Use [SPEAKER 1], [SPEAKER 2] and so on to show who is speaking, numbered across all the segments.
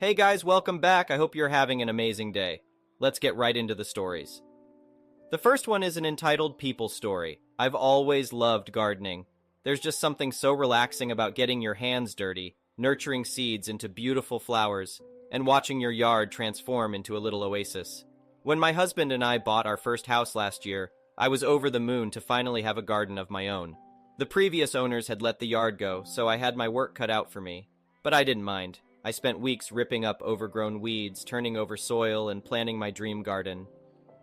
[SPEAKER 1] Hey guys, welcome back. I hope you're having an amazing day. Let's get right into the stories. The first one is an entitled People Story. I've always loved gardening. There's just something so relaxing about getting your hands dirty, nurturing seeds into beautiful flowers, and watching your yard transform into a little oasis. When my husband and I bought our first house last year, I was over the moon to finally have a garden of my own. The previous owners had let the yard go, so I had my work cut out for me. But I didn't mind. I spent weeks ripping up overgrown weeds, turning over soil, and planning my dream garden.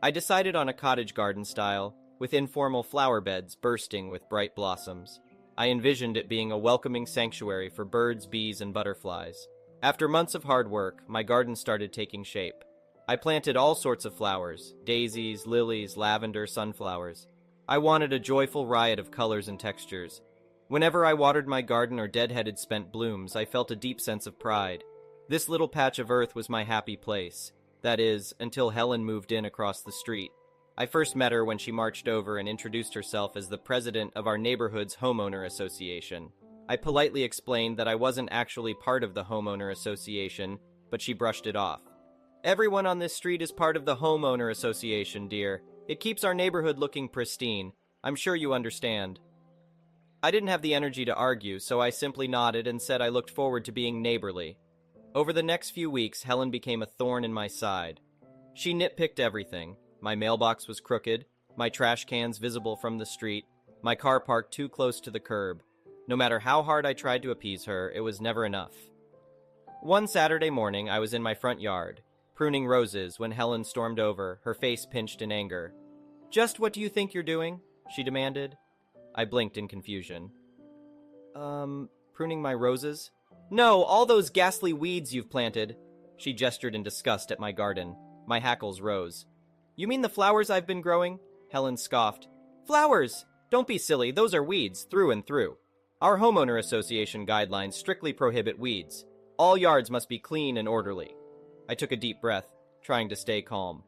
[SPEAKER 1] I decided on a cottage garden style, with informal flower beds bursting with bright blossoms. I envisioned it being a welcoming sanctuary for birds, bees, and butterflies. After months of hard work, my garden started taking shape. I planted all sorts of flowers: daisies, lilies, lavender, sunflowers. I wanted a joyful riot of colors and textures. Whenever I watered my garden or deadheaded spent blooms, I felt a deep sense of pride. This little patch of earth was my happy place. That is, until Helen moved in across the street. I first met her when she marched over and introduced herself as the president of our neighborhood's homeowner association. I politely explained that I wasn't actually part of the homeowner association, but she brushed it off. "Everyone on this street is part of the homeowner association, dear. It keeps our neighborhood looking pristine. I'm sure you understand." I didn't have the energy to argue, so I simply nodded and said I looked forward to being neighborly. Over the next few weeks, Helen became a thorn in my side. She nitpicked everything. My mailbox was crooked, my trash cans visible from the street, my car parked too close to the curb. No matter how hard I tried to appease her, it was never enough. One Saturday morning, I was in my front yard, pruning roses, when Helen stormed over, her face pinched in anger. "Just what do you think you're doing?" she demanded. I blinked in confusion. Pruning my roses?" "No, all those ghastly weeds you've planted." She gestured in disgust at my garden. My hackles rose. "You mean the flowers I've been growing?" Helen scoffed. "Flowers! Don't be silly, those are weeds, through and through. Our homeowner association guidelines strictly prohibit weeds. All yards must be clean and orderly." I took a deep breath, trying to stay calm.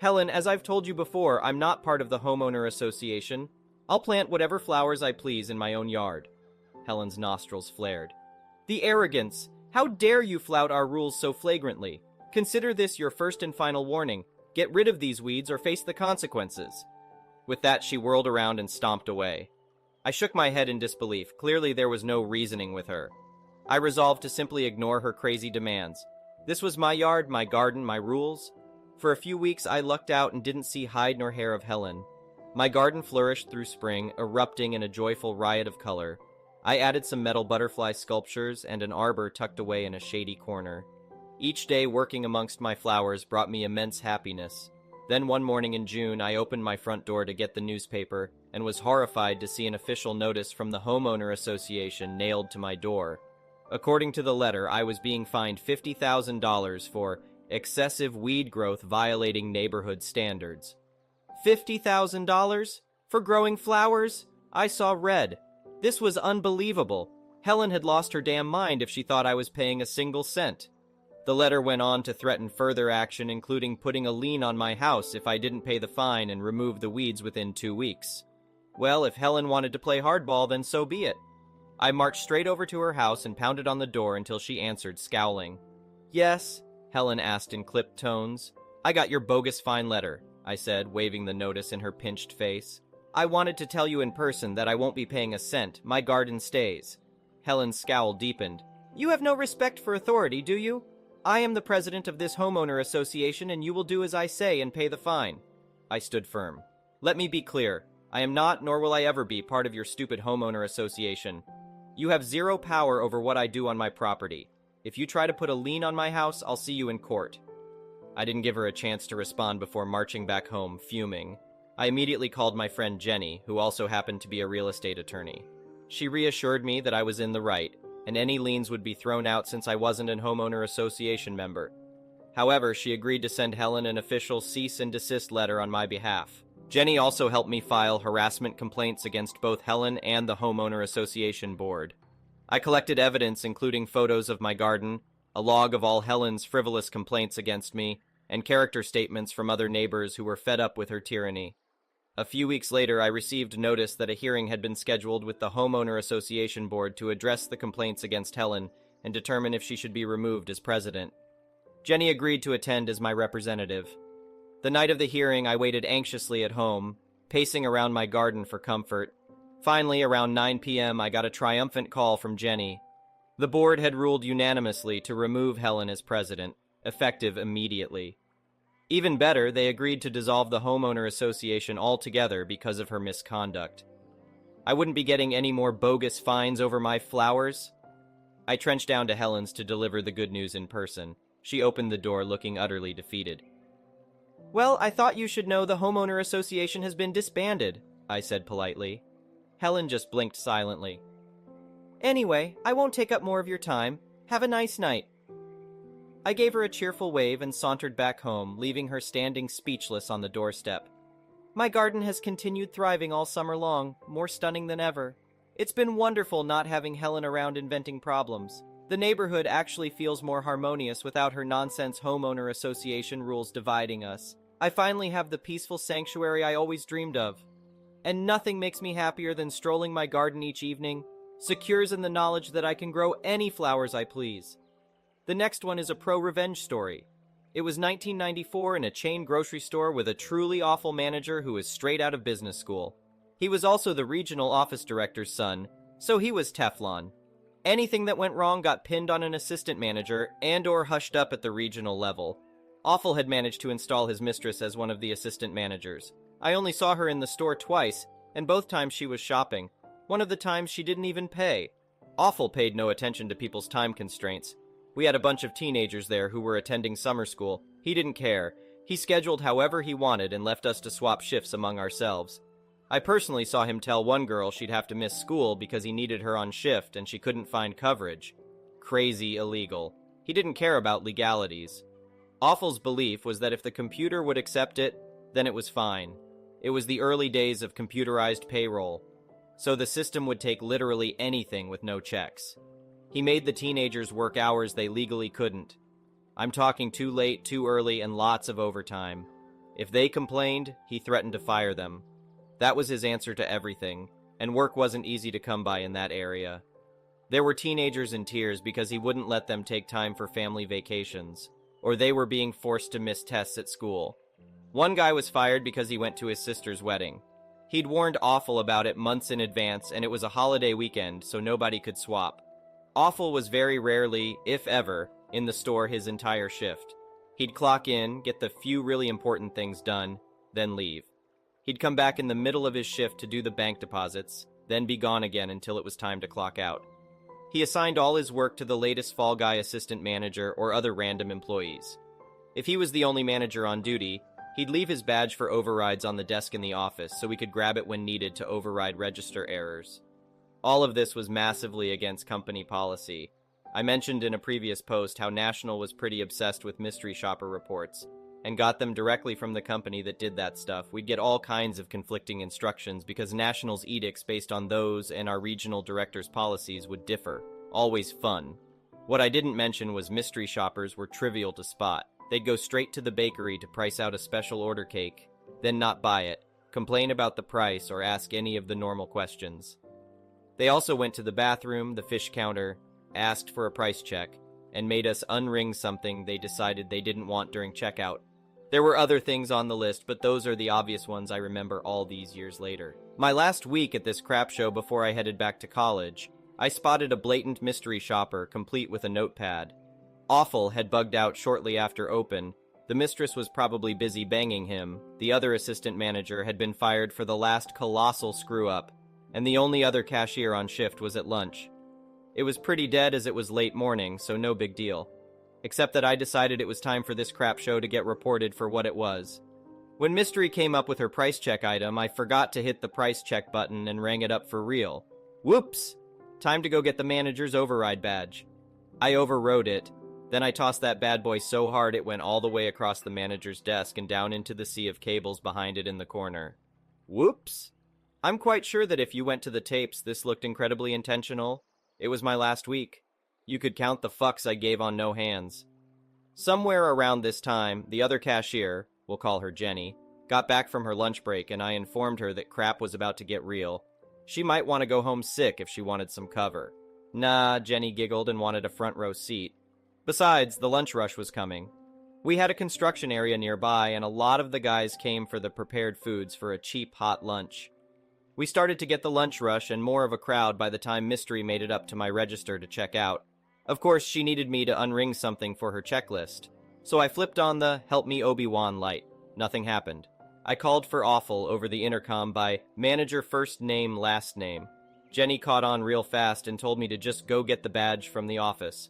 [SPEAKER 1] "Helen, as I've told you before, I'm not part of the homeowner association. I'll plant whatever flowers I please in my own yard." Helen's nostrils flared. "The arrogance! How dare you flout our rules so flagrantly? Consider this your first and final warning. Get rid of these weeds or face the consequences." With that, she whirled around and stomped away. I shook my head in disbelief. Clearly there was no reasoning with her. I resolved to simply ignore her crazy demands. This was my yard, my garden, my rules. For a few weeks I lucked out and didn't see hide nor hair of Helen. My garden flourished through spring, erupting in a joyful riot of color. I added some metal butterfly sculptures and an arbor tucked away in a shady corner. Each day working amongst my flowers brought me immense happiness. Then one morning in June, I opened my front door to get the newspaper and was horrified to see an official notice from the homeowner association nailed to my door. According to the letter, I was being fined $50,000 for excessive weed growth violating neighborhood standards. $50,000? For growing flowers? I saw red. This was unbelievable. Helen had lost her damn mind if she thought I was paying a single cent. The letter went on to threaten further action, including putting a lien on my house if I didn't pay the fine and remove the weeds within 2 weeks. Well, if Helen wanted to play hardball, then so be it. I marched straight over to her house and pounded on the door until she answered, scowling. "Yes?" Helen asked in clipped tones. "I got your bogus fine letter," I said, waving the notice in her pinched face. "I wanted to tell you in person that I won't be paying a cent. My garden stays." Helen's scowl deepened. "You have no respect for authority, do you? I am the president of this homeowner association, and you will do as I say and pay the fine." I stood firm. "Let me be clear. I am not, nor will I ever be, part of your stupid homeowner association. You have zero power over what I do on my property. If you try to put a lien on my house, I'll see you in court." I didn't give her a chance to respond before marching back home, fuming. I immediately called my friend Jenny, who also happened to be a real estate attorney. She reassured me that I was in the right, and any liens would be thrown out since I wasn't an homeowner association member. However, she agreed to send Helen an official cease and desist letter on my behalf. Jenny also helped me file harassment complaints against both Helen and the homeowner association board. I collected evidence including photos of my garden, a log of all Helen's frivolous complaints against me, and character statements from other neighbors who were fed up with her tyranny. A few weeks later, I received notice that a hearing had been scheduled with the Homeowner Association Board to address the complaints against Helen and determine if she should be removed as president. Jenny agreed to attend as my representative. The night of the hearing, I waited anxiously at home, pacing around my garden for comfort. Finally, around 9 p.m., I got a triumphant call from Jenny. The board had ruled unanimously to remove Helen as president, effective immediately. Even better, they agreed to dissolve the homeowner association altogether because of her misconduct. I wouldn't be getting any more bogus fines over my flowers. I trenched down to Helen's to deliver the good news in person. She opened the door looking utterly defeated. "Well, I thought you should know the homeowner association has been disbanded," I said politely. Helen just blinked silently. "Anyway, I won't take up more of your time. Have a nice night." I gave her a cheerful wave and sauntered back home, leaving her standing speechless on the doorstep. My garden has continued thriving all summer long, more stunning than ever. It's been wonderful not having Helen around inventing problems. The neighborhood actually feels more harmonious without her nonsense homeowner association rules dividing us. I finally have the peaceful sanctuary I always dreamed of. And nothing makes me happier than strolling my garden each evening, secures in the knowledge that I can grow any flowers I please. The next one is a pro-revenge story. It was 1994 in a chain grocery store with a truly awful manager who was straight out of business school. He was also the regional office director's son, so he was Teflon. Anything that went wrong got pinned on an assistant manager and/or hushed up at the regional level. Awful had managed to install his mistress as one of the assistant managers. I only saw her in the store twice, and both times she was shopping. One of the times she didn't even pay. Awful paid no attention to people's time constraints. We had a bunch of teenagers there who were attending summer school. He didn't care. He scheduled however he wanted and left us to swap shifts among ourselves. I personally saw him tell one girl she'd have to miss school because he needed her on shift and she couldn't find coverage. Crazy illegal. He didn't care about legalities. Awful's belief was that if the computer would accept it, then it was fine. It was the early days of computerized payroll, so the system would take literally anything with no checks. He made the teenagers work hours they legally couldn't. I'm talking too late, too early, and lots of overtime. If they complained, he threatened to fire them. That was his answer to everything, and work wasn't easy to come by in that area. There were teenagers in tears because he wouldn't let them take time for family vacations, or they were being forced to miss tests at school. One guy was fired because he went to his sister's wedding. He'd warned Awful about it months in advance, and it was a holiday weekend, so nobody could swap. Awful was very rarely, if ever, in the store his entire shift. He'd clock in, get the few really important things done, then leave. He'd come back in the middle of his shift to do the bank deposits, then be gone again until it was time to clock out. He assigned all his work to the latest Fall Guy assistant manager or other random employees. If he was the only manager on duty, he'd leave his badge for overrides on the desk in the office so we could grab it when needed to override register errors. All of this was massively against company policy. I mentioned in a previous post how National was pretty obsessed with mystery shopper reports, and got them directly from the company that did that stuff. We'd get all kinds of conflicting instructions because National's edicts based on those and our regional director's policies would differ. Always fun. What I didn't mention was mystery shoppers were trivial to spot. They'd go straight to the bakery to price out a special order cake, then not buy it, complain about the price, or ask any of the normal questions. They also went to the bathroom, the fish counter, asked for a price check, and made us unring something they decided they didn't want during checkout. There were other things on the list, but those are the obvious ones I remember all these years later. My last week at this crap show before I headed back to college, I spotted a blatant mystery shopper complete with a notepad. Awful had bugged out shortly after open. The mistress was probably busy banging him. The other assistant manager had been fired for the last colossal screw-up, and the only other cashier on shift was at lunch. It was pretty dead as it was late morning, so no big deal. Except that I decided it was time for this crap show to get reported for what it was. When Mystery came up with her price check item, I forgot to hit the price check button and rang it up for real. Whoops! Time to go get the manager's override badge. I overrode it. Then I tossed that bad boy so hard it went all the way across the manager's desk and down into the sea of cables behind it in the corner. Whoops! I'm quite sure that if you went to the tapes, this looked incredibly intentional. It was my last week. You could count the fucks I gave on no hands. Somewhere around this time, the other cashier, we'll call her Jenny, got back from her lunch break and I informed her that crap was about to get real. She might want to go home sick if she wanted some cover. Nah, Jenny giggled and wanted a front row seat. Besides, the lunch rush was coming. We had a construction area nearby, and a lot of the guys came for the prepared foods for a cheap, hot lunch. We started to get the lunch rush and more of a crowd by the time Mystery made it up to my register to check out. Of course, she needed me to unring something for her checklist, so I flipped on the "Help me Obi-Wan" light. Nothing happened. I called for Awful over the intercom by manager first name last name. Jenny caught on real fast and told me to just go get the badge from the office.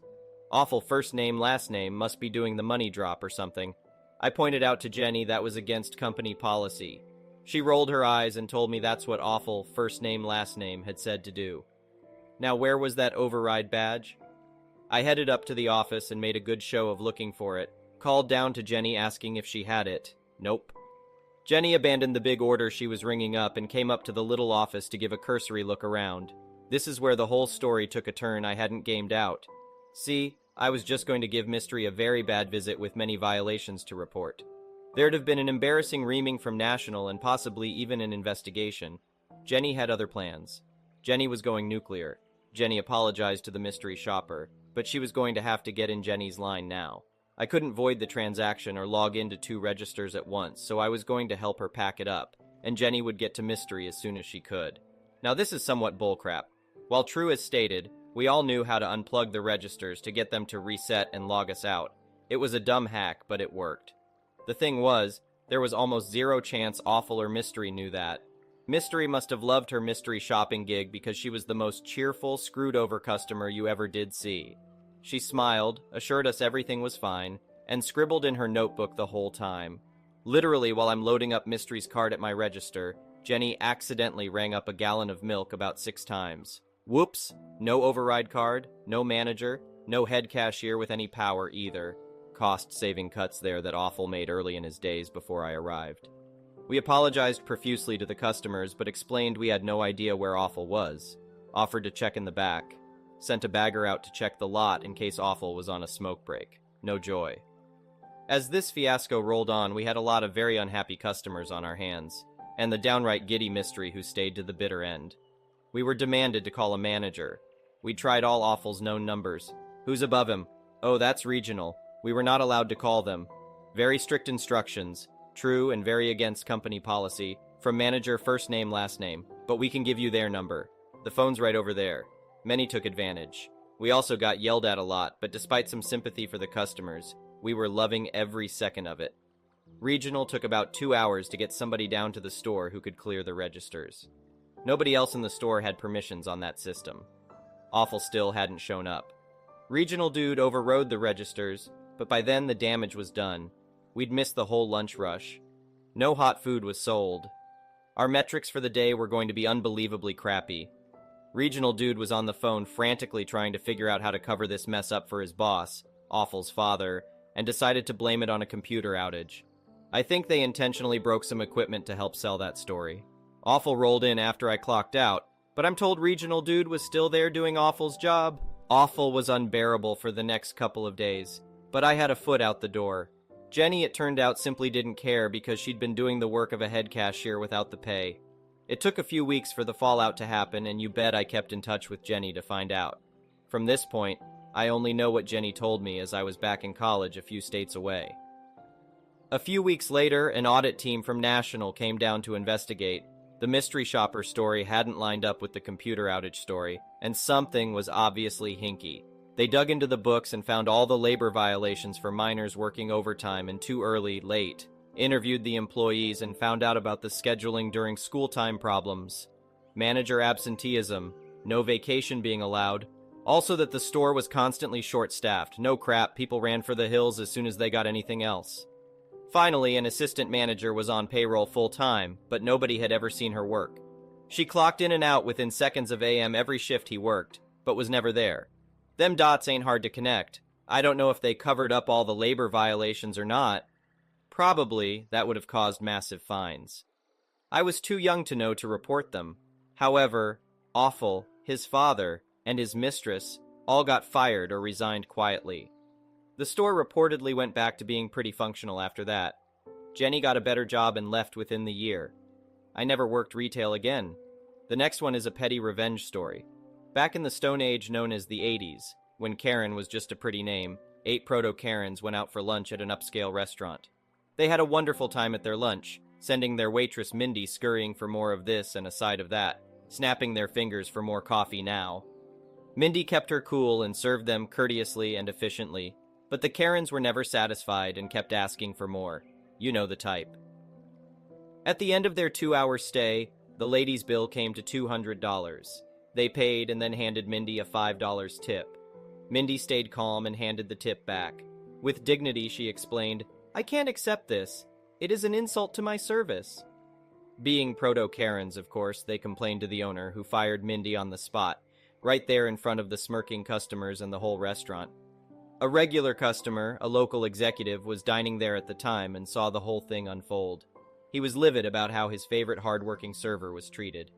[SPEAKER 1] Awful first name last name must be doing the money drop or something. I pointed out to Jenny that was against company policy. She rolled her eyes and told me that's what Awful first name last name had said to do. Now where was that override badge? I headed up to the office and made a good show of looking for it, called down to Jenny asking if she had it. Nope. Jenny abandoned the big order she was ringing up and came up to the little office to give a cursory look around. This is where the whole story took a turn I hadn't gamed out. See, I was just going to give Mystery a very bad visit with many violations to report. There'd have been an embarrassing reaming from National and possibly even an investigation. Jenny had other plans. Jenny was going nuclear. Jenny apologized to the mystery shopper, but she was going to have to get in Jenny's line now. I couldn't void the transaction or log into 2 registers at once, so I was going to help her pack it up, and Jenny would get to Mystery as soon as she could. Now this is somewhat bullcrap. While true as stated, we all knew how to unplug the registers to get them to reset and log us out. It was a dumb hack, but it worked. The thing was, there was almost zero chance Awful or Mystery knew that. Mystery must have loved her mystery shopping gig because she was the most cheerful, screwed-over customer you ever did see. She smiled, assured us everything was fine, and scribbled in her notebook the whole time. Literally, while I'm loading up Mystery's cart at my register, Jenny accidentally rang up a gallon of milk about 6 times. Whoops! No override card, no manager, no head cashier with any power either. Cost-saving cuts there that Awful made early in his days before I arrived. We apologized profusely to the customers, but explained we had no idea where Awful was. Offered to check in the back. Sent a bagger out to check the lot in case Awful was on a smoke break. No joy. As this fiasco rolled on, we had a lot of very unhappy customers on our hands, and the downright giddy Mystery who stayed to the bitter end. We were demanded to call a manager. We tried all Awful's known numbers. Who's above him? Oh, that's regional. We were not allowed to call them. Very strict instructions, true and very against company policy, from manager first name last name, but we can give you their number. The phone's right over there. Many took advantage. We also got yelled at a lot, but despite some sympathy for the customers, we were loving every second of it. Regional took about 2 hours to get somebody down to the store who could clear the registers. Nobody else in the store had permissions on that system. Awful still hadn't shown up. Regional dude overrode the registers, but by then the damage was done. We'd missed the whole lunch rush. No hot food was sold. Our metrics for the day were going to be unbelievably crappy. Regional dude was on the phone frantically trying to figure out how to cover this mess up for his boss, Awful's father, and decided to blame it on a computer outage. I think they intentionally broke some equipment to help sell that story. Awful rolled in after I clocked out, but I'm told Regional dude was still there doing Awful's job. Awful was unbearable for the next couple of days, but I had a foot out the door. Jenny, it turned out, simply didn't care because she'd been doing the work of a head cashier without the pay. It took a few weeks for the fallout to happen, and you bet I kept in touch with Jenny to find out. From this point, I only know what Jenny told me as I was back in college a few states away. A few weeks later, an audit team from National came down to investigate. The mystery shopper story hadn't lined up with the computer outage story, and something was obviously hinky. They dug into the books and found all the labor violations for minors working overtime and too early, late. Interviewed the employees and found out about the scheduling during school time problems. Manager absenteeism, no vacation being allowed. Also that the store was constantly short-staffed. No crap, people ran for the hills as soon as they got anything else. Finally, an assistant manager was on payroll full-time, but nobody had ever seen her work. She clocked in and out within seconds of AM every shift he worked, but was never there. Them dots ain't hard to connect. I don't know if they covered up all the labor violations or not. Probably, that would have caused massive fines. I was too young to know to report them. However, Awful, his father, and his mistress all got fired or resigned quietly. The store reportedly went back to being pretty functional after that. Jenny got a better job and left within the year. I never worked retail again. The next one is a petty revenge story. Back in the Stone Age known as the 80s, when Karen was just a pretty name, 8 proto-Karens went out for lunch at an upscale restaurant. They had a wonderful time at their lunch, sending their waitress Mindy scurrying for more of this and a side of that, snapping their fingers for more coffee now. Mindy kept her cool and served them courteously and efficiently, but the Karens were never satisfied and kept asking for more. You know the type. At the end of their 2-hour stay, the ladies' bill came to $200. They paid and then handed Mindy a $5 tip. Mindy stayed calm and handed the tip back. With dignity, she explained, "I can't accept this. It is an insult to my service." Being proto-Karens, of course, they complained to the owner, who fired Mindy on the spot, right there in front of the smirking customers and the whole restaurant. A regular customer, a local executive, was dining there at the time and saw the whole thing unfold. He was livid about how his favorite hardworking server was treated.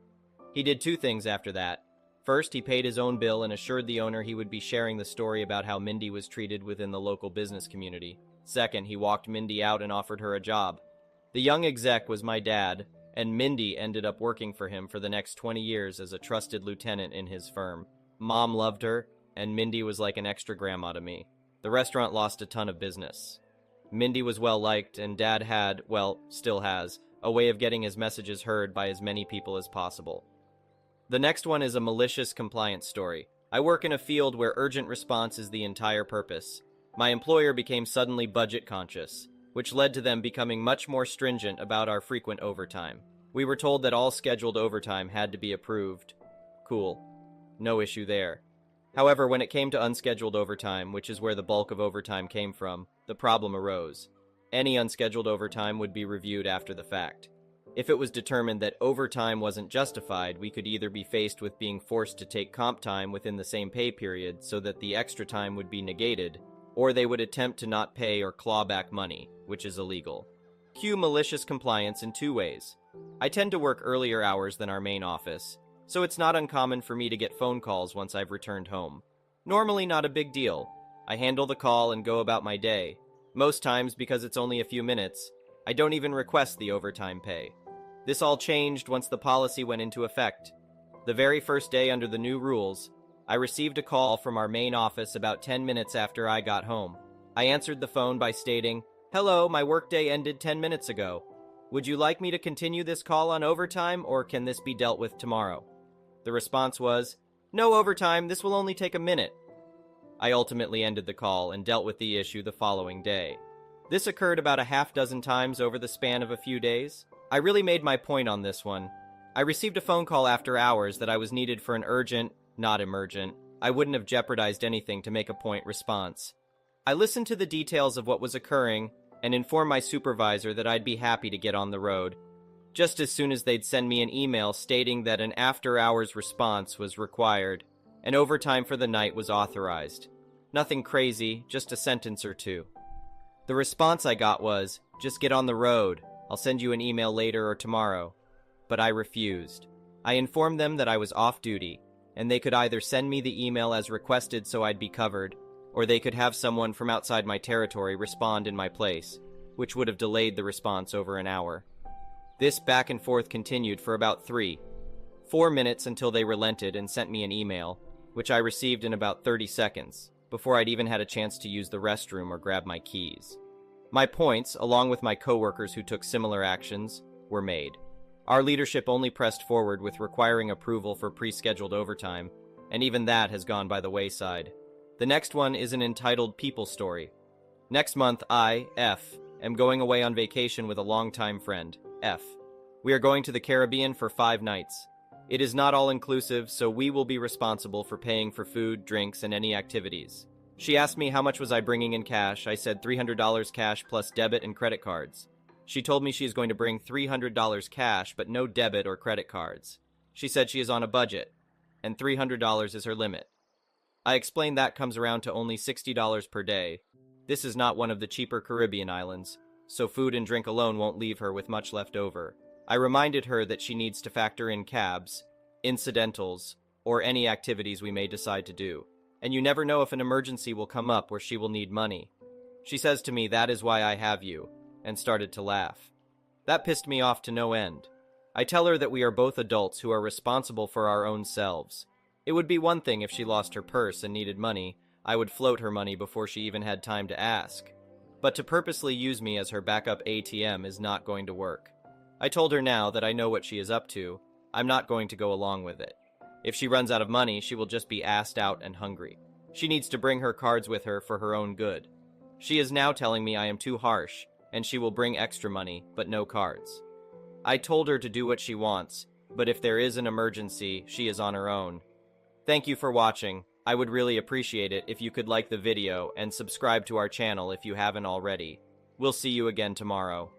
[SPEAKER 1] He did 2 things after that. First, he paid his own bill and assured the owner he would be sharing the story about how Mindy was treated within the local business community. Second, he walked Mindy out and offered her a job. The young exec was my dad, and Mindy ended up working for him for the next 20 years as a trusted lieutenant in his firm. Mom loved her, and Mindy was like an extra grandma to me. The restaurant lost a ton of business. Mindy was well liked, and Dad had, well, still has, a way of getting his messages heard by as many people as possible. The next one is a malicious compliance story. I work in a field where urgent response is the entire purpose. My employer became suddenly budget conscious, which led to them becoming much more stringent about our frequent overtime. We were told that all scheduled overtime had to be approved. Cool. No issue there. However, when it came to unscheduled overtime, which is where the bulk of overtime came from, the problem arose. Any unscheduled overtime would be reviewed after the fact. If it was determined that overtime wasn't justified, we could either be faced with being forced to take comp time within the same pay period so that the extra time would be negated, or they would attempt to not pay or claw back money, which is illegal. Cue malicious compliance in 2 ways. I tend to work earlier hours than our main office, so it's not uncommon for me to get phone calls once I've returned home. Normally not a big deal. I handle the call and go about my day. Most times, because it's only a few minutes, I don't even request the overtime pay. This all changed once the policy went into effect. The very first day under the new rules, I received a call from our main office about 10 minutes after I got home. I answered the phone by stating, "Hello, my workday ended 10 minutes ago. Would you like me to continue this call on overtime, or can this be dealt with tomorrow?" The response was, "No overtime, this will only take a minute." I ultimately ended the call and dealt with the issue the following day. This occurred about a half-dozen times over the span of a few days. I really made my point on this one. I received a phone call after hours that I was needed for an urgent, not emergent, I wouldn't have jeopardized anything to make a point response. I listened to the details of what was occurring and informed my supervisor that I'd be happy to get on the road, just as soon as they'd send me an email stating that an after-hours response was required, and overtime for the night was authorized. Nothing crazy, just a sentence or 2. The response I got was, "Just get on the road. I'll send you an email later or tomorrow." But I refused. I informed them that I was off duty, and they could either send me the email as requested so I'd be covered, or they could have someone from outside my territory respond in my place, which would have delayed the response over an hour. This back and forth continued for about 4 minutes until they relented and sent me an email, which I received in about 30 seconds, before I'd even had a chance to use the restroom or grab my keys. My points, along with my coworkers who took similar actions, were made. Our leadership only pressed forward with requiring approval for pre-scheduled overtime, and even that has gone by the wayside. The next one is an entitled People Story. Next month, I, F, am going away on vacation with a longtime friend, F. We are going to the Caribbean for 5 nights. It is not all-inclusive, so we will be responsible for paying for food, drinks, and any activities. She asked me how much was I bringing in cash. I said $300 cash plus debit and credit cards. She told me she is going to bring $300 cash, but no debit or credit cards. She said she is on a budget, and $300 is her limit. I explained that comes around to only $60 per day. This is not one of the cheaper Caribbean islands, so food and drink alone won't leave her with much left over. I reminded her that she needs to factor in cabs, incidentals, or any activities we may decide to do. And you never know if an emergency will come up where she will need money. She says to me, "That is why I have you," and started to laugh. That pissed me off to no end. I tell her that we are both adults who are responsible for our own selves. It would be one thing if she lost her purse and needed money. I would float her money before she even had time to ask. But to purposely use me as her backup ATM is not going to work. I told her now that I know what she is up to. I'm not going to go along with it. If she runs out of money, she will just be assed out and hungry. She needs to bring her cards with her for her own good. She is now telling me I am too harsh, and she will bring extra money, but no cards. I told her to do what she wants, but if there is an emergency, she is on her own. Thank you for watching. I would really appreciate it if you could like the video and subscribe to our channel if you haven't already. We'll see you again tomorrow.